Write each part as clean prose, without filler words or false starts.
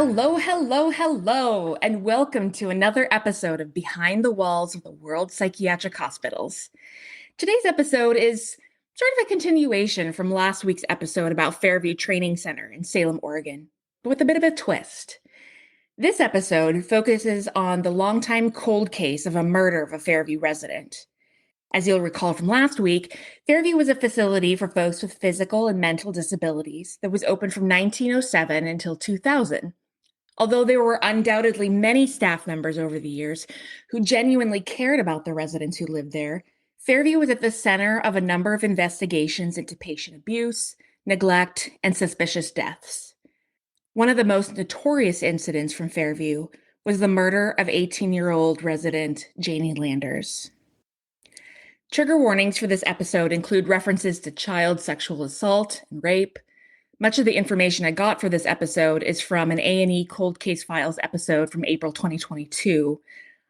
Hello, hello, hello, and welcome to another episode of Behind the Walls of the World Psychiatric Hospitals. Today's episode is sort of a continuation from last week's episode about Fairview Training Center in Salem, Oregon, but with a bit of a twist. This episode focuses on the longtime cold case of a murder of a Fairview resident. As you'll recall from last week, Fairview was a facility for folks with physical and mental disabilities that was open from 1907 until 2000. Although there were undoubtedly many staff members over the years who genuinely cared about the residents who lived there, Fairview was at the center of a number of investigations into patient abuse, neglect, and suspicious deaths. One of the most notorious incidents from Fairview was the murder of 18-year-old resident Janie Landers. Trigger warnings for this episode include references to child sexual assault and rape. Much of the information I got for this episode is from an A&E Cold Case Files episode from April 2022.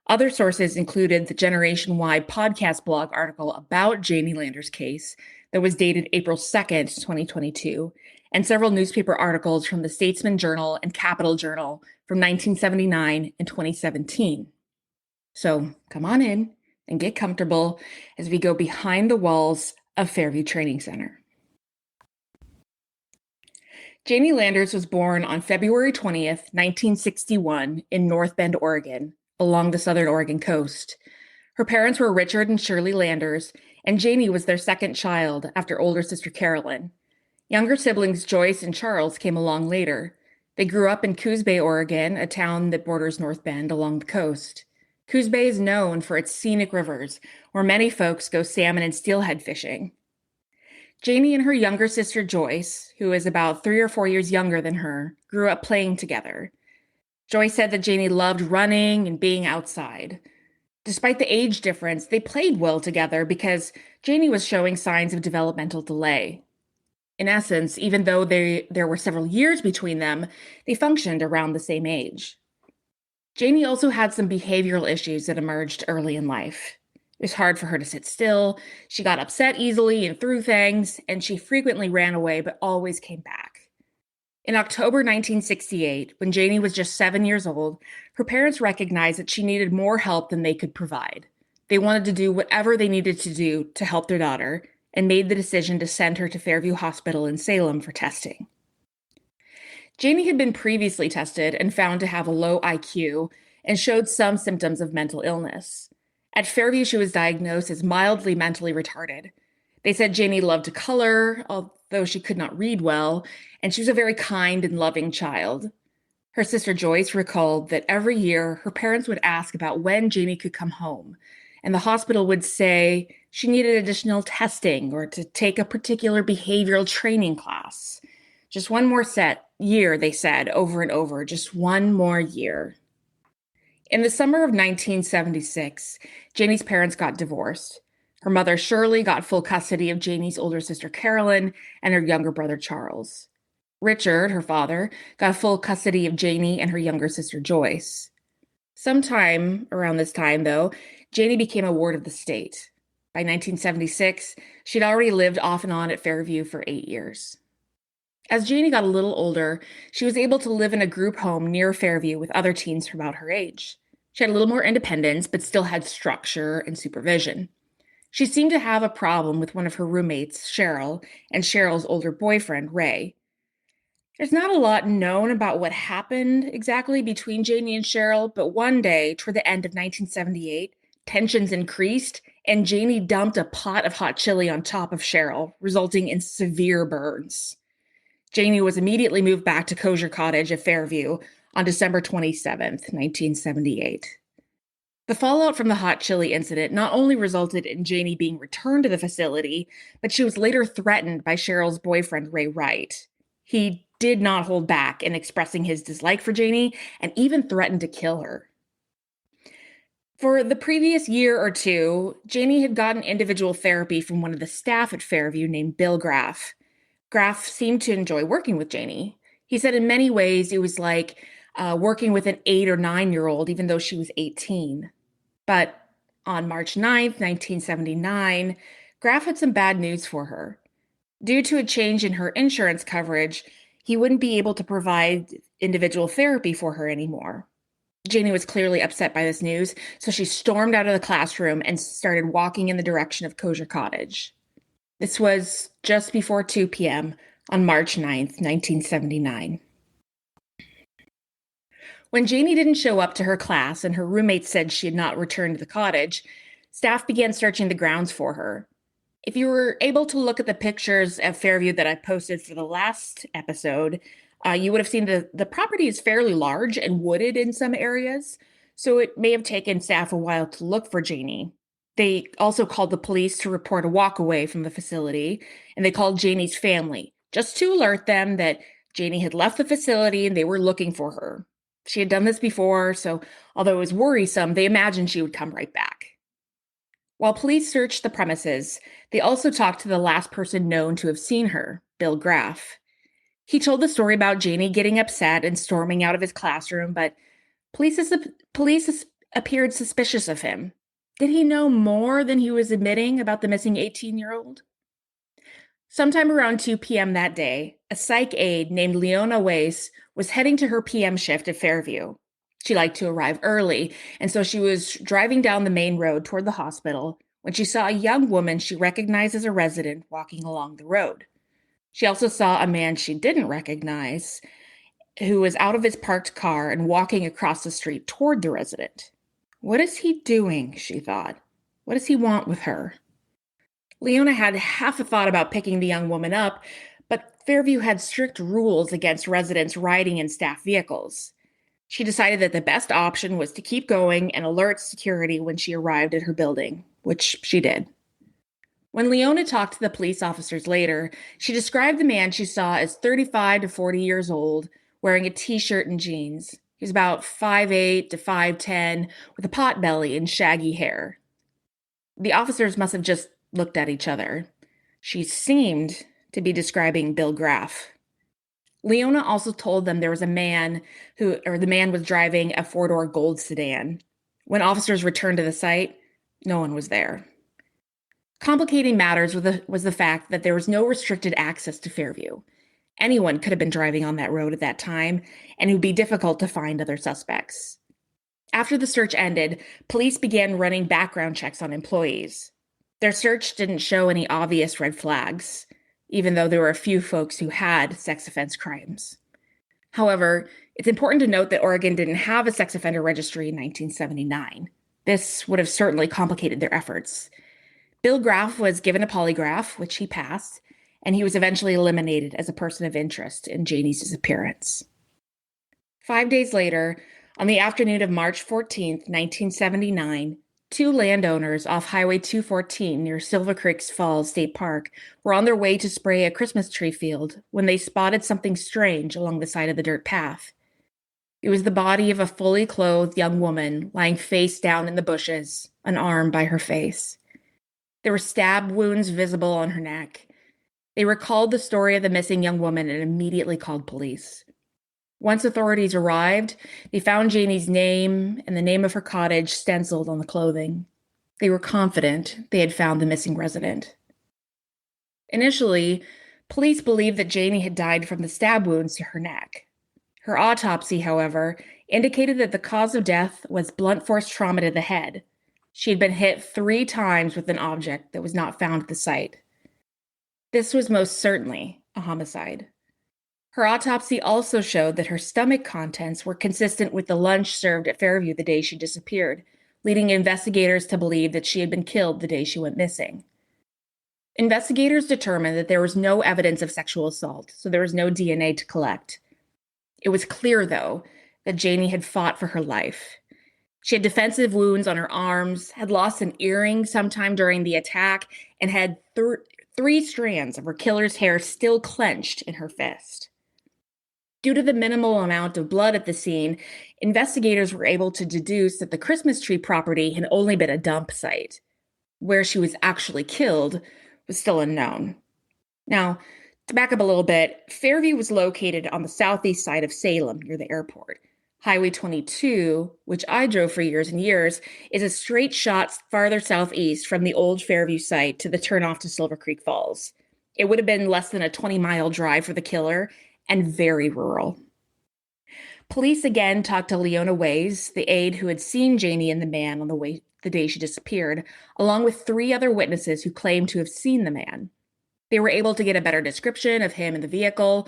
Other sources included the Generation-wide podcast blog article about Janie Landers' case that was dated April 2nd, 2022, and several newspaper articles from the Statesman Journal and Capital Journal from 1979 and 2017. So come on in and get comfortable as we go behind the walls of Fairview Training Center. Janie Landers was born on February 20th, 1961 in North Bend, Oregon, along the southern Oregon coast. Her parents were Richard and Shirley Landers, and Janie was their second child after older sister Carolyn. Younger siblings Joyce and Charles came along later. They grew up in Coos Bay, Oregon, a town that borders North Bend along the coast. Coos Bay is known for its scenic rivers, where many folks go salmon and steelhead fishing. Janie and her younger sister Joyce, who is about 3 or 4 years younger than her, grew up playing together. Joyce said that Janie loved running and being outside. Despite the age difference, they played well together because Janie was showing signs of developmental delay. In essence, even though there were several years between them, they functioned around the same age. Janie also had some behavioral issues that emerged early in life. It was hard for her to sit still. She got upset easily and threw things, and she frequently ran away but always came back. In October 1968, when Janie was just 7 years old, her parents recognized that she needed more help than they could provide. They wanted to do whatever they needed to do to help their daughter and made the decision to send her to Fairview Hospital in Salem for testing. Janie had been previously tested and found to have a low IQ and showed some symptoms of mental illness. At Fairview, she was diagnosed as mildly mentally retarded. They said Janie loved to color, although she could not read well, and she was a very kind and loving child. Her sister Joyce recalled that every year her parents would ask about when Janie could come home, and the hospital would say she needed additional testing or to take a particular behavioral training class. Just one more year, they said over and over, just one more year. In the summer of 1976, Janie's parents got divorced. Her mother, Shirley, got full custody of Janie's older sister, Carolyn, and her younger brother, Charles. Richard, her father, got full custody of Janie and her younger sister, Joyce. Sometime around this time, though, Janie became a ward of the state. By 1976, she'd already lived off and on at Fairview for 8 years. As Janie got a little older, she was able to live in a group home near Fairview with other teens from about her age. She had a little more independence, but still had structure and supervision. She seemed to have a problem with one of her roommates, Cheryl, and Cheryl's older boyfriend, Ray. There's not a lot known about what happened exactly between Janie and Cheryl, but one day, toward the end of 1978, tensions increased, and Janie dumped a pot of hot chili on top of Cheryl, resulting in severe burns. Janie was immediately moved back to Kosher Cottage at Fairview on December 27th, 1978. The fallout from the hot chili incident not only resulted in Janie being returned to the facility, but she was later threatened by Cheryl's boyfriend, Ray Wright. He did not hold back in expressing his dislike for Janie and even threatened to kill her. For the previous year or two, Janie had gotten individual therapy from one of the staff at Fairview named Bill Graff. Graff seemed to enjoy working with Janie. He said in many ways it was like working with an 8 or 9-year-old, even though she was 18. But on March 9th, 1979, Graff had some bad news for her. Due to a change in her insurance coverage, he wouldn't be able to provide individual therapy for her anymore. Janie was clearly upset by this news, so she stormed out of the classroom and started walking in the direction of Kosher Cottage. This was just before 2 p.m. on March 9th, 1979. When Janie didn't show up to her class and her roommates said she had not returned to the cottage, staff began searching the grounds for her. If you were able to look at the pictures of Fairview that I posted for the last episode, you would have seen the property is fairly large and wooded in some areas, so it may have taken staff a while to look for Janie. They also called the police to report a walkaway from the facility, and they called Janie's family just to alert them that Janie had left the facility and they were looking for her. She had done this before, so although it was worrisome, they imagined she would come right back. While police searched the premises, they also talked to the last person known to have seen her, Bill Graff. He told the story about Janie getting upset and storming out of his classroom, but police appeared suspicious of him. Did he know more than he was admitting about the missing 18-year-old? Sometime around 2 p.m. that day, a psych aide named Leona Weiss was heading to her PM shift at Fairview. She liked to arrive early, and so she was driving down the main road toward the hospital when she saw a young woman she recognized as a resident walking along the road. She also saw a man she didn't recognize who was out of his parked car and walking across the street toward the resident. What is he doing, she thought. What does he want with her? Leona had half a thought about picking the young woman up, but Fairview had strict rules against residents riding in staff vehicles. She decided that the best option was to keep going and alert security when she arrived at her building, which she did. When Leona talked to the police officers later, she described the man she saw as 35 to 40 years old, wearing a t-shirt and jeans. He was about 5'8" to 5'10", with a pot belly and shaggy hair. The officers must have just looked at each other. She seemed to be describing Bill Graff. Leona also told them there was the man was driving a four-door gold sedan. When officers returned to the site, no one was there. Complicating matters was the fact that there was no restricted access to Fairview. Anyone could have been driving on that road at that time, and it would be difficult to find other suspects. After the search ended, police began running background checks on employees. Their search didn't show any obvious red flags, even though there were a few folks who had sex offense crimes. However, it's important to note that Oregon didn't have a sex offender registry in 1979. This would have certainly complicated their efforts. Bill Graff was given a polygraph, which he passed, and he was eventually eliminated as a person of interest in Janie's disappearance. 5 days later, on the afternoon of March 14th, 1979, two landowners off Highway 214 near Silver Creek Falls State Park were on their way to spray a Christmas tree field when they spotted something strange along the side of the dirt path. It was the body of a fully clothed young woman lying face down in the bushes, an arm by her face. There were stab wounds visible on her neck. They recalled the story of the missing young woman and immediately called police. Once authorities arrived, they found Janie's name and the name of her cottage stenciled on the clothing. They were confident they had found the missing resident. Initially, police believed that Janie had died from the stab wounds to her neck. Her autopsy, however, indicated that the cause of death was blunt force trauma to the head. She had been hit 3 times with an object that was not found at the site. This was most certainly a homicide. Her autopsy also showed that her stomach contents were consistent with the lunch served at Fairview the day she disappeared, leading investigators to believe that she had been killed the day she went missing. Investigators determined that there was no evidence of sexual assault, so there was no DNA to collect. It was clear, though, that Janie had fought for her life. She had defensive wounds on her arms, had lost an earring sometime during the attack, and had 3 strands of her killer's hair still clenched in her fist. Due to the minimal amount of blood at the scene, investigators were able to deduce that the Christmas tree property had only been a dump site. Where she was actually killed was still unknown. Now, to back up a little bit, Fairview was located on the southeast side of Salem near the airport. Highway 22, which I drove for years and years, is a straight shot farther southeast from the old Fairview site to the turnoff to Silver Creek Falls. It would have been less than a 20-mile drive for the killer, and very rural. Police again talked to Leona Ways, the aide who had seen Janie and the man on the day she disappeared, along with 3 other witnesses who claimed to have seen the man. They were able to get a better description of him and the vehicle.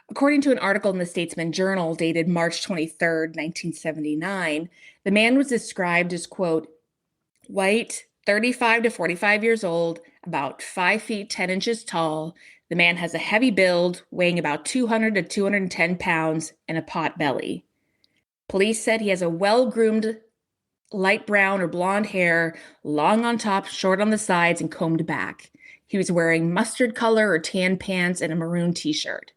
According to an article in the Statesman Journal dated March 23rd, 1979, the man was described as, quote, white, 35 to 45 years old, about 5 feet 10 inches tall. The man has a heavy build, weighing about 200 to 210 pounds, and a pot belly. Police said he has a well-groomed light brown or blonde hair, long on top, short on the sides, and combed back. He was wearing mustard color or tan pants and a maroon t-shirt.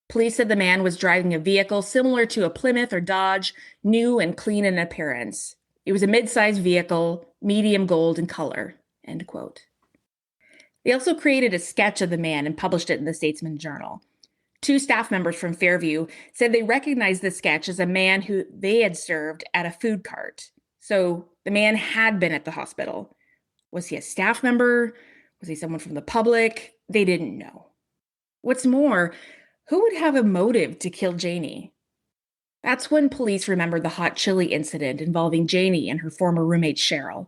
Police said the man was driving a vehicle similar to a Plymouth or Dodge, new and clean in appearance. It was a mid-sized vehicle, medium gold in color, end quote. They also created a sketch of the man and published it in the Statesman Journal. 2 staff members from Fairview said they recognized the sketch as a man who they had served at a food cart. So the man had been at the hospital. Was he a staff member? Was he someone from the public? They didn't know. What's more, who would have a motive to kill Janie? That's when police remembered the hot chili incident involving Janie and her former roommate Cheryl.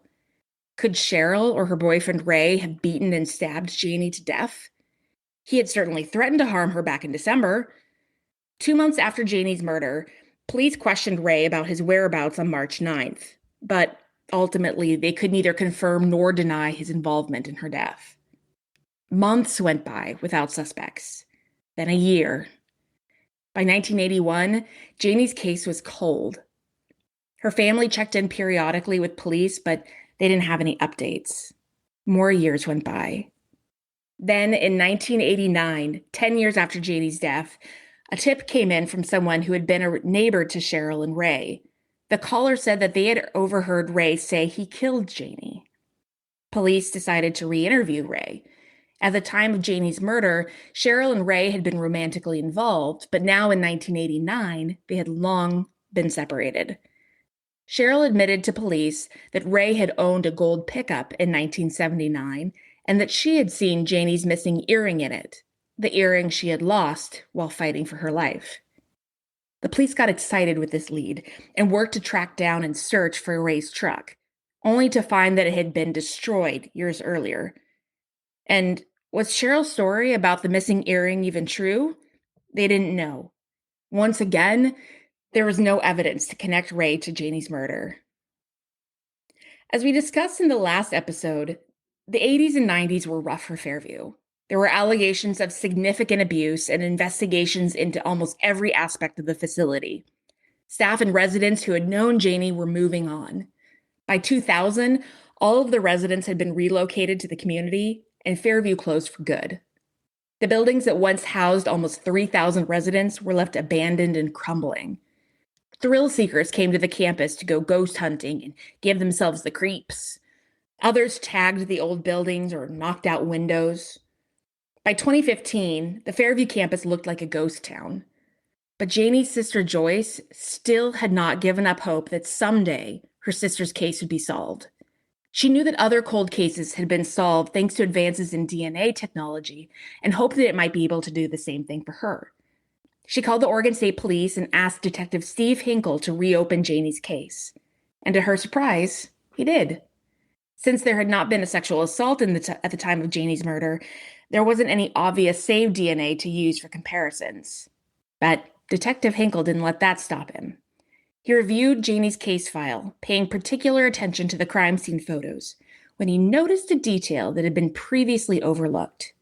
Could Cheryl or her boyfriend Ray have beaten and stabbed Janie to death? He had certainly threatened to harm her back in December. 2 months after Janie's murder, police questioned Ray about his whereabouts on March 9th, but ultimately they could neither confirm nor deny his involvement in her death. Months went by without suspects. Then a year. By 1981, Janie's case was cold. Her family checked in periodically with police, but they didn't have any updates. More years went by. Then in 1989, 10 years after Janie's death, a tip came in from someone who had been a neighbor to Cheryl and Ray. The caller said that they had overheard Ray say he killed Janie. Police decided to re-interview Ray. At the time of Janie's murder, Cheryl and Ray had been romantically involved, but now in 1989, they had long been separated. Cheryl admitted to police that Ray had owned a gold pickup in 1979 and that she had seen Janie's missing earring in it, the earring she had lost while fighting for her life. The police got excited with this lead and worked to track down and search for Ray's truck, only to find that it had been destroyed years earlier. And was Cheryl's story about the missing earring even true? They didn't know. Once again, there was no evidence to connect Ray to Janie's murder. As we discussed in the last episode, the 80s and 90s were rough for Fairview. There were allegations of significant abuse and investigations into almost every aspect of the facility. Staff and residents who had known Janie were moving on. By 2000, all of the residents had been relocated to the community, and Fairview closed for good. The buildings that once housed almost 3,000 residents were left abandoned and crumbling. Thrill seekers came to the campus to go ghost hunting and give themselves the creeps. Others tagged the old buildings or knocked out windows. By 2015, the Fairview campus looked like a ghost town. But Janie's sister Joyce still had not given up hope that someday her sister's case would be solved. She knew that other cold cases had been solved thanks to advances in DNA technology and hoped that it might be able to do the same thing for her. She called the Oregon State Police and asked Detective Steve Hinkle to reopen Janie's case. And to her surprise, he did. Since there had not been a sexual assault at the time of Janie's murder, there wasn't any obvious saved DNA to use for comparisons. But Detective Hinkle didn't let that stop him. He reviewed Janie's case file, paying particular attention to the crime scene photos, when he noticed a detail that had been previously overlooked.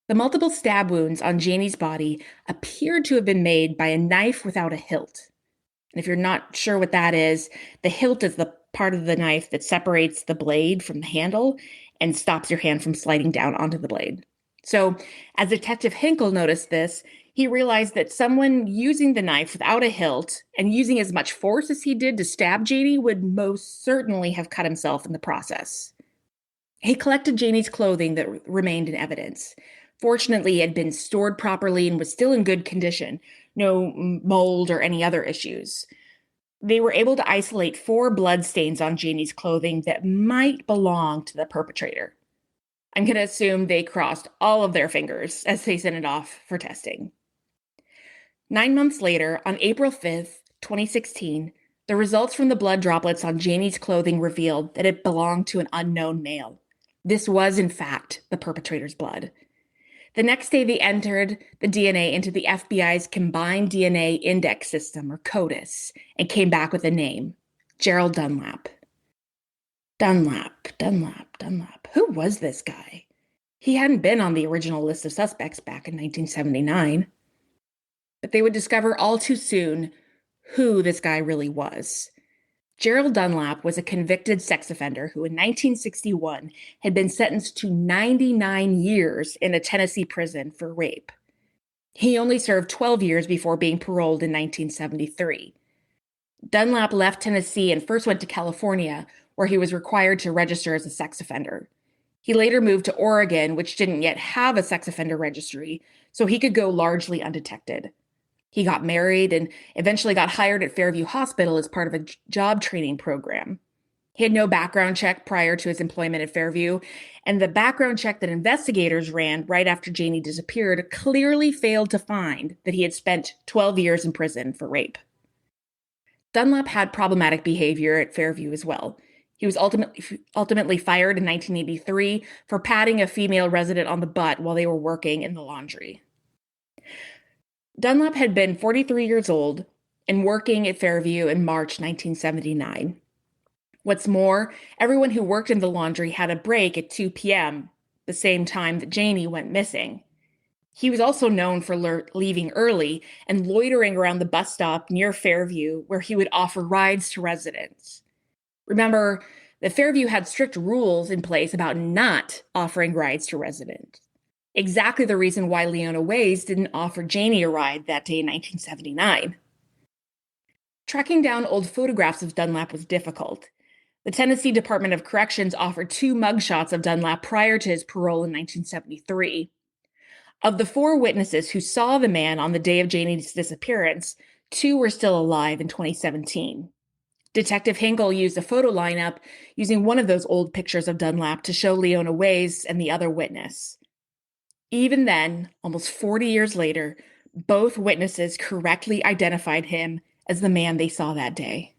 The multiple stab wounds on Janie's body appeared to have been made by a knife without a hilt. And if you're not sure what that is, the hilt is the part of the knife that separates the blade from the handle and stops your hand from sliding down onto the blade. So, as Detective Hinkle noticed this, he realized that someone using the knife without a hilt and using as much force as he did to stab Janie would most certainly have cut himself in the process. He collected Janie's clothing that remained in evidence. Fortunately, it had been stored properly and was still in good condition, no mold or any other issues. They were able to isolate 4 blood stains on Janie's clothing that might belong to the perpetrator. I'm going to assume they crossed all of their fingers as they sent it off for testing. 9 months later, on April 5th, 2016, the results from the blood droplets on Janie's clothing revealed that it belonged to an unknown male. This was, in fact, the perpetrator's blood. The next day, they entered the DNA into the FBI's Combined DNA Index System, or CODIS, and came back with a name: Gerald Dunlap. Dunlap. Who was this guy? He hadn't been on the original list of suspects back in 1979. But they would discover all too soon who this guy really was. Gerald Dunlap was a convicted sex offender who in 1961 had been sentenced to 99 years in a Tennessee prison for rape. He only served 12 years before being paroled in 1973. Dunlap left Tennessee and first went to California, where he was required to register as a sex offender. He later moved to Oregon, which didn't yet have a sex offender registry, so he could go largely undetected. He got married and eventually got hired at Fairview Hospital as part of a job training program. He had no background check prior to his employment at Fairview, and the background check that investigators ran right after Janie disappeared clearly failed to find that he had spent 12 years in prison for rape. Dunlap had problematic behavior at Fairview as well. He was ultimately fired in 1983 for patting a female resident on the butt while they were working in the laundry. Dunlap had been 43 years old and working at Fairview in March 1979. What's more, everyone who worked in the laundry had a break at 2 p.m., the same time that Janie went missing. He was also known for leaving early and loitering around the bus stop near Fairview, where he would offer rides to residents. Remember, the Fairview had strict rules in place about not offering rides to residents. Exactly the reason why Leona Ways didn't offer Janie a ride that day in 1979. Tracking down old photographs of Dunlap was difficult. The Tennessee Department of Corrections offered 2 mugshots of Dunlap prior to his parole in 1973. Of the 4 witnesses who saw the man on the day of Janie's disappearance, 2 were still alive in 2017. Detective Hinkle used a photo lineup using one of those old pictures of Dunlap to show Leona Ways and the other witness. Even then, almost 40 years later, both witnesses correctly identified him as the man they saw that day.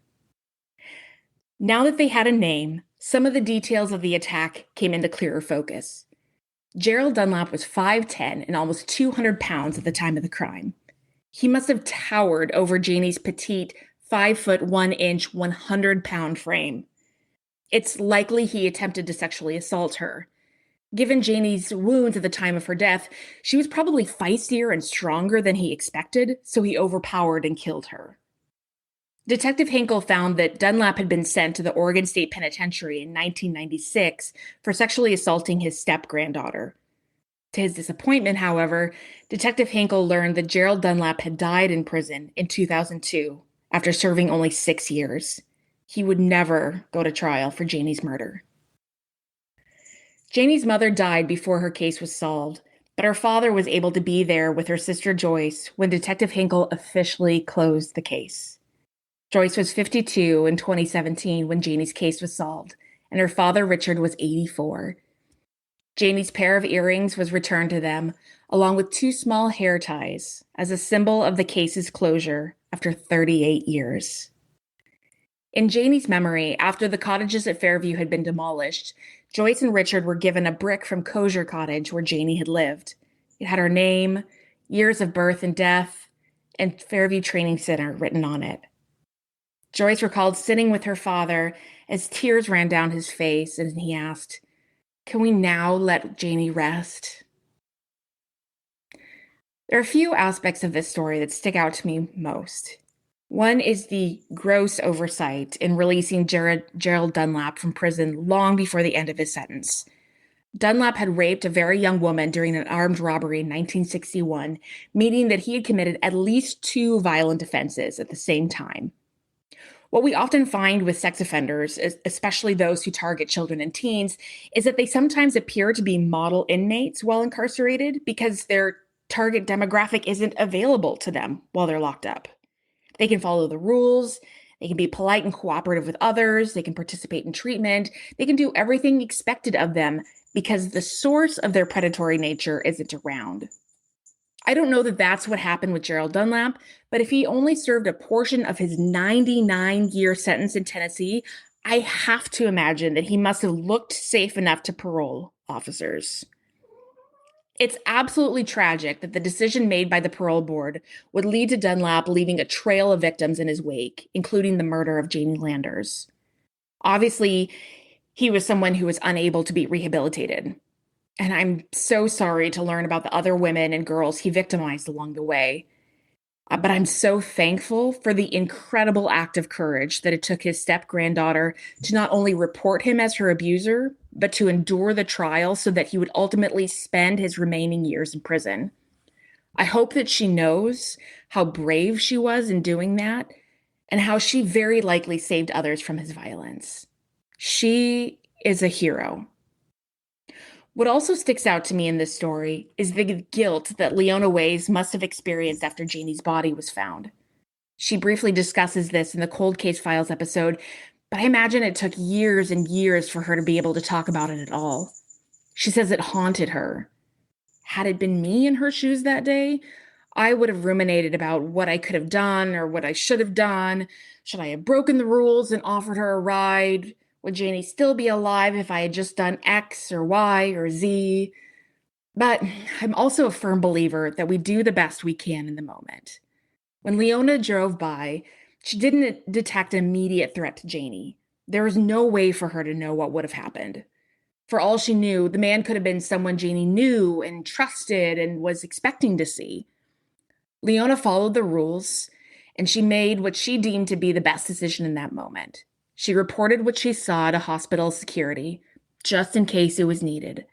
Now that they had a name, some of the details of the attack came into clearer focus. Gerald Dunlap was 5'10" and almost 200 pounds at the time of the crime. He must have towered over Janie's petite 5'1", 100-pound frame. It's likely he attempted to sexually assault her. Given Janie's wounds at the time of her death, she was probably feistier and stronger than he expected, so he overpowered and killed her. Detective Hinkle found that Dunlap had been sent to the Oregon State Penitentiary in 1996 for sexually assaulting his step-granddaughter. To his disappointment, however, Detective Hinkle learned that Gerald Dunlap had died in prison in 2002 after serving only 6 years. He would never go to trial for Janie's murder. Janie's mother died before her case was solved, but her father was able to be there with her sister Joyce when Detective Hinkle officially closed the case. Joyce was 52 in 2017 when Janie's case was solved, and her father Richard was 84. Janie's pair of earrings was returned to them, along with 2 small hair ties, as a symbol of the case's closure after 38 years. In Janie's memory, after the cottages at Fairview had been demolished, Joyce and Richard were given a brick from Kosher Cottage where Janie had lived. It had her name, years of birth and death, and Fairview Training Center written on it. Joyce recalled sitting with her father as tears ran down his face, and he asked, "Can we now let Janie rest?" There are a few aspects of this story that stick out to me most. One is the gross oversight in releasing Gerald Dunlap from prison long before the end of his sentence. Dunlap had raped a very young woman during an armed robbery in 1961, meaning that he had committed at least 2 violent offenses at the same time. What we often find with sex offenders, especially those who target children and teens, is that they sometimes appear to be model inmates while incarcerated because their target demographic isn't available to them while they're locked up. They can follow the rules, they can be polite and cooperative with others, they can participate in treatment, they can do everything expected of them because the source of their predatory nature isn't around. I don't know that that's what happened with Gerald Dunlap, but if he only served a portion of his 99-year sentence in Tennessee, I have to imagine that he must have looked safe enough to parole officers. It's absolutely tragic that the decision made by the parole board would lead to Dunlap leaving a trail of victims in his wake, including the murder of Janie Landers. Obviously, he was someone who was unable to be rehabilitated. And I'm so sorry to learn about the other women and girls he victimized along the way. But I'm so thankful for the incredible act of courage that it took his step-granddaughter to not only report him as her abuser, but to endure the trial so that he would ultimately spend his remaining years in prison. I hope that she knows how brave she was in doing that and how she very likely saved others from his violence. She is a hero. What also sticks out to me in this story is the guilt that Leona Ways must have experienced after Janie's body was found. She briefly discusses this in the Cold Case Files episode, but I imagine it took years and years for her to be able to talk about it at all. She says it haunted her. Had it been me in her shoes that day, I would have ruminated about what I could have done or what I should have done. Should I have broken the rules and offered her a ride? Would Janie still be alive if I had just done X or Y or Z? But I'm also a firm believer that we do the best we can in the moment. When Leona drove by, she didn't detect an immediate threat to Janie. There was no way for her to know what would have happened. For all she knew, the man could have been someone Janie knew and trusted and was expecting to see. Leona followed the rules, and she made what she deemed to be the best decision in that moment. She reported what she saw to hospital security, just in case it was needed.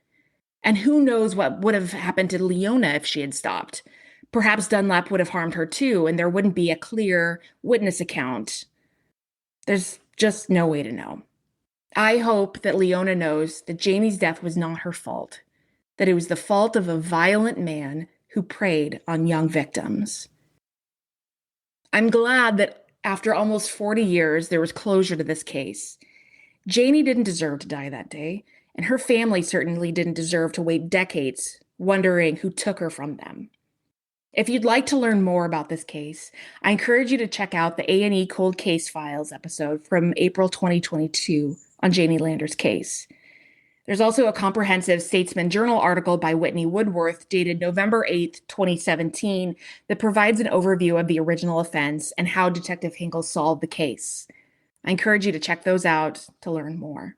And who knows what would have happened to Leona if she had stopped. Perhaps Dunlap would have harmed her too, and there wouldn't be a clear witness account. There's just no way to know. I hope that Leona knows that Janie's death was not her fault, that it was the fault of a violent man who preyed on young victims. I'm glad that after almost 40 years, there was closure to this case. Janie didn't deserve to die that day, and her family certainly didn't deserve to wait decades wondering who took her from them. If you'd like to learn more about this case, I encourage you to check out the A&E Cold Case Files episode from April 2022 on Janie Landers' case. There's also a comprehensive Statesman Journal article by Whitney Woodworth dated November 8, 2017 that provides an overview of the original offense and how Detective Hinkle solved the case. I encourage you to check those out to learn more.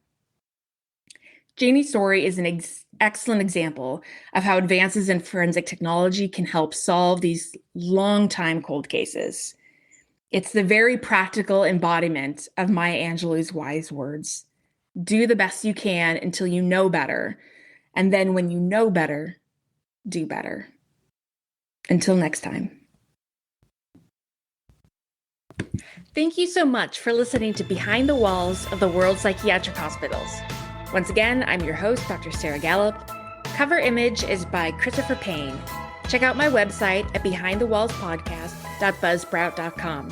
Janie's story is an excellent example of how advances in forensic technology can help solve these long-time cold cases. It's the very practical embodiment of Maya Angelou's wise words. Do the best you can until you know better. And then when you know better, do better. Until next time. Thank you so much for listening to Behind the Walls of the World's Psychiatric Hospitals. Once again, I'm your host, Dr. Sarah Gallup. Cover image is by Christopher Payne. Check out my website at behindthewallspodcast.buzzsprout.com.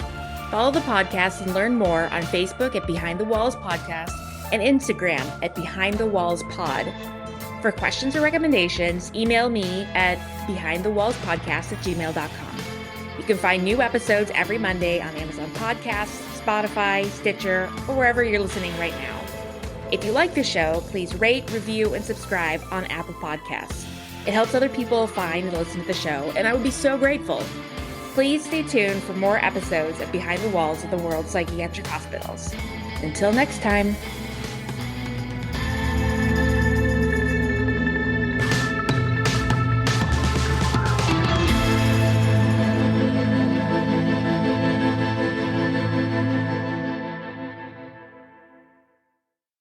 Follow the podcast and learn more on Facebook at Behind the Walls Podcast and Instagram at Behind the Walls Pod. For questions or recommendations, email me at behindthewallspodcast@gmail.com. You can find new episodes every Monday on Amazon Podcasts, Spotify, Stitcher, or wherever you're listening right now. If you like the show, please rate, review, and subscribe on Apple Podcasts. It helps other people find and listen to the show, and I would be so grateful. Please stay tuned for more episodes of Behind the Walls of the World's Psychiatric Hospitals. Until next time.